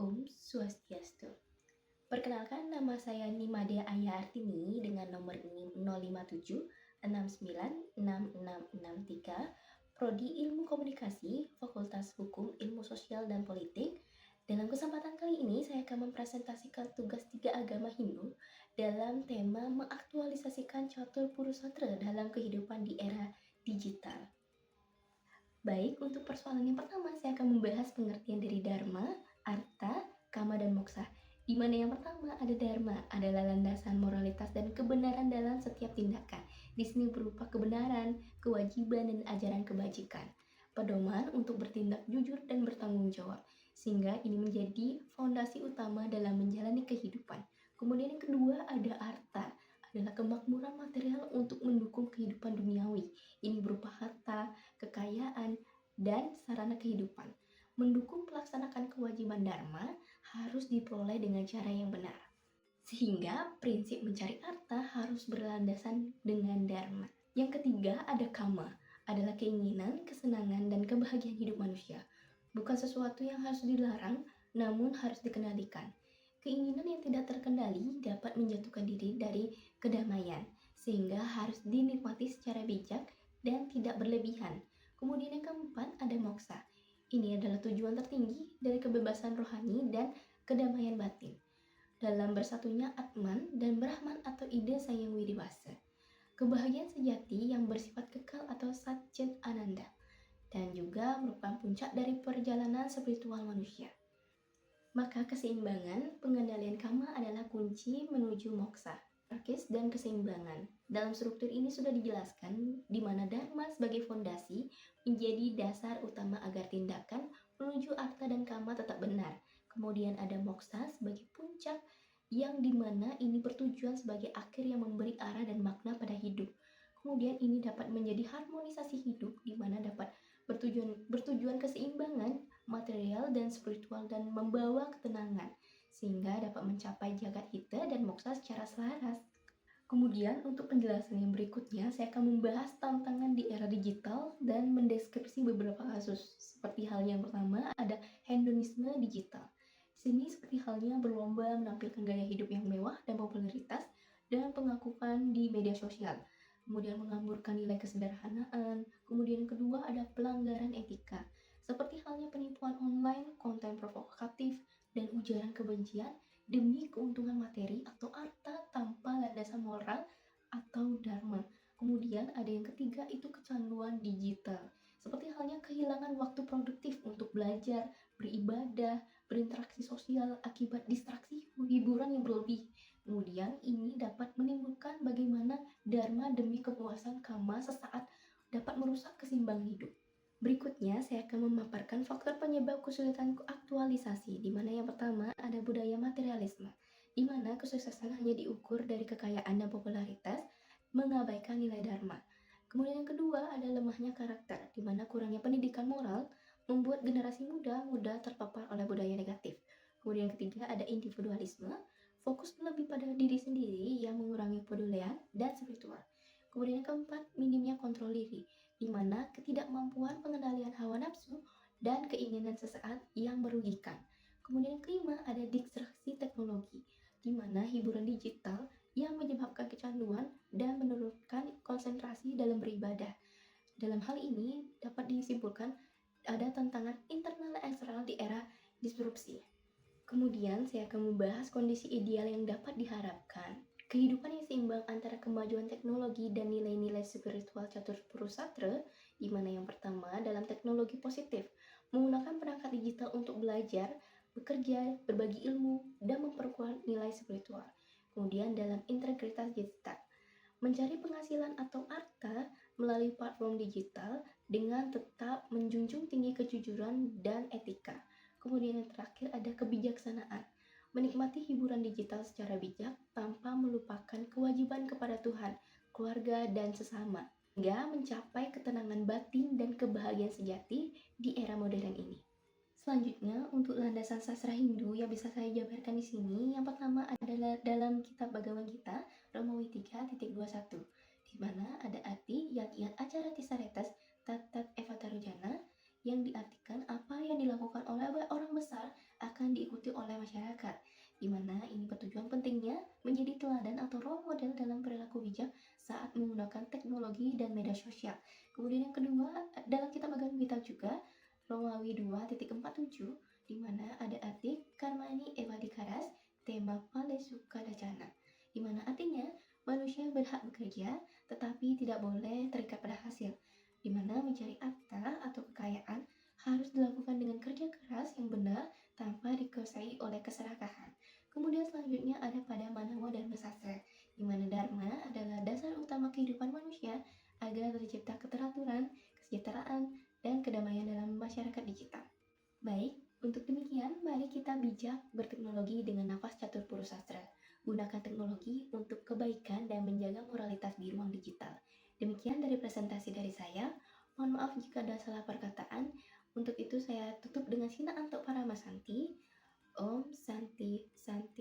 Om Swastiastu. Perkenalkan, nama saya Nimade Aya Artini dengan nomor NIM 057696663, Prodi Ilmu Komunikasi, Fakultas Hukum, Ilmu Sosial dan Politik. Dalam kesempatan kali ini, saya akan mempresentasikan tugas 3 agama Hindu dalam tema mengaktualisasikan Catur Purusatra dalam kehidupan di era digital. Baik, untuk persoalan yang pertama, saya akan membahas pengertian dari Dharma, Artha, Kama, dan Moksa. Di mana yang pertama ada Dharma, adalah landasan moralitas dan kebenaran dalam setiap tindakan. Di sini berupa kebenaran, kewajiban, dan ajaran kebajikan. Pedoman untuk bertindak jujur dan bertanggung jawab, sehingga ini menjadi fondasi utama dalam menjalani kehidupan. Kemudian yang kedua ada Artha, adalah kemakmuran material untuk mendukung kehidupan duniawi. Ini berupa harta, kekayaan, dan sarana kehidupan. Mendukung pelaksanaan kewajiban dharma harus diperoleh dengan cara yang benar. Sehingga prinsip mencari harta harus berlandasan dengan dharma. Yang ketiga ada kama, adalah keinginan, kesenangan, dan kebahagiaan hidup manusia. Bukan sesuatu yang harus dilarang, namun harus dikendalikan. Keinginan yang tidak terkendali dapat menjatuhkan diri dari kedamaian, sehingga harus dinikmati secara bijak dan tidak berlebihan. Kemudian yang keempat ada moksa. Ini adalah tujuan tertinggi dari kebebasan rohani dan kedamaian batin. Dalam bersatunya Atman dan Brahman atau ide Sang Yang Widibasa. Kebahagiaan sejati yang bersifat kekal atau Satchit Ananda. Dan juga merupakan puncak dari perjalanan spiritual manusia. Maka keseimbangan, pengendalian kama adalah kunci menuju moksa, prakis dan keseimbangan. Dalam struktur ini sudah dijelaskan di mana dharma sebagai fondasi menjadi dasar utama agar tindakan menuju artha dan kama tetap benar. Kemudian ada moksa sebagai puncak yang dimana ini bertujuan sebagai akhir yang memberi arah dan makna pada hidup. Kemudian ini dapat menjadi harmonisasi hidup di mana dapat bertujuan keseimbangan material dan spiritual dan membawa ketenangan sehingga dapat mencapai jagat hita dan moksa secara selaras. Kemudian untuk penjelasan yang berikutnya saya akan membahas tantangan di era digital dan mendeskripsi beberapa kasus. Seperti hal yang pertama ada hedonisme digital. Di sini seperti halnya berlomba menampilkan gaya hidup yang mewah dan popularitas dengan pengakuan di media sosial. Kemudian mengamburkan nilai kesederhanaan. Kemudian yang kedua ada pelanggaran etika. Seperti halnya penipuan online, konten provokatif, dan ujaran kebencian demi keuntungan materi atau arta tanpa landasan moral atau dharma. Kemudian ada yang ketiga itu kecanduan digital. Seperti halnya kehilangan waktu produktif untuk belajar, beribadah, berinteraksi sosial akibat distraksi hiburan yang berlebih. Kemudian ini dapat menimbulkan bagaimana dharma demi kepuasan kama sesaat dapat merusak keseimbangan hidup. Berikutnya, saya akan memaparkan faktor penyebab kesulitan aktualisasi, di mana yang pertama ada budaya materialisme, di mana kesuksesan hanya diukur dari kekayaan dan popularitas, mengabaikan nilai dharma. Kemudian yang kedua ada lemahnya karakter, di mana kurangnya pendidikan moral membuat generasi muda mudah terpapar oleh budaya negatif. Kemudian yang ketiga ada individualisme, fokus lebih pada diri sendiri yang mengurangi pedulian dan spiritual. Kemudian yang keempat, minimnya kontrol diri, di mana ketidakmampuan pengendalian hawa nafsu dan keinginan sesaat yang merugikan. Kemudian yang kelima ada distraksi teknologi, di mana hiburan digital yang menyebabkan kecanduan dan menurunkan konsentrasi dalam beribadah. Dalam hal ini dapat disimpulkan ada tantangan internal dan eksternal di era disrupsi. Kemudian saya akan membahas kondisi ideal yang dapat diharapkan. Kehidupan yang seimbang antara kemajuan teknologi dan nilai-nilai spiritual Catur Purusatra, di mana yang pertama dalam teknologi positif, menggunakan perangkat digital untuk belajar, bekerja, berbagi ilmu, dan memperkuat nilai spiritual. Kemudian dalam integritas digital, mencari penghasilan atau arta melalui platform digital dengan tetap menjunjung tinggi kejujuran dan etika. Kemudian yang terakhir ada kebijaksanaan, menikmati hiburan digital secara bijak tanpa melupakan kewajiban kepada Tuhan, keluarga, dan sesama, hingga mencapai ketenangan batin dan kebahagiaan sejati di era modern ini. Selanjutnya, untuk landasan sastra Hindu yang bisa saya jabarkan di sini, yang pertama adalah dalam kitab Bhagavad Gita, Romawi 3.21, di mana ada arti yat acara tisaretas tatat evatarujana, yang diartikan apa yang dilakukan oleh orang besar akan akan diikuti oleh masyarakat, di mana ini bertujuan pentingnya menjadi teladan atau role model dalam perilaku bijak saat menggunakan teknologi dan media sosial. Kemudian yang kedua, dalam kitab agama kita juga, Romawi 2.47, di mana ada arti Karmani Evadikaras, tema Palesu Kadacana, di mana artinya manusia berhak bekerja tetapi tidak boleh terikat pada hasil, di mana mencari harta atau kekayaan harus dilakukan dengan kerja keras yang benar tanpa dikuasai oleh keserakahan. Kemudian selanjutnya ada pada Manawa dan Sastra, di mana Dharma adalah dasar utama kehidupan manusia agar tercipta keteraturan, kesejahteraan, dan kedamaian dalam masyarakat digital. Baik, untuk demikian mari kita bijak berteknologi dengan nafas catur purusastra. Gunakan teknologi untuk kebaikan dan menjaga moralitas di ruang digital. Demikian dari presentasi dari saya. Mohon maaf jika ada salah perkataan. Untuk itu saya tutup dengan sinaan untuk para Mas Santi. Om Santi Santi.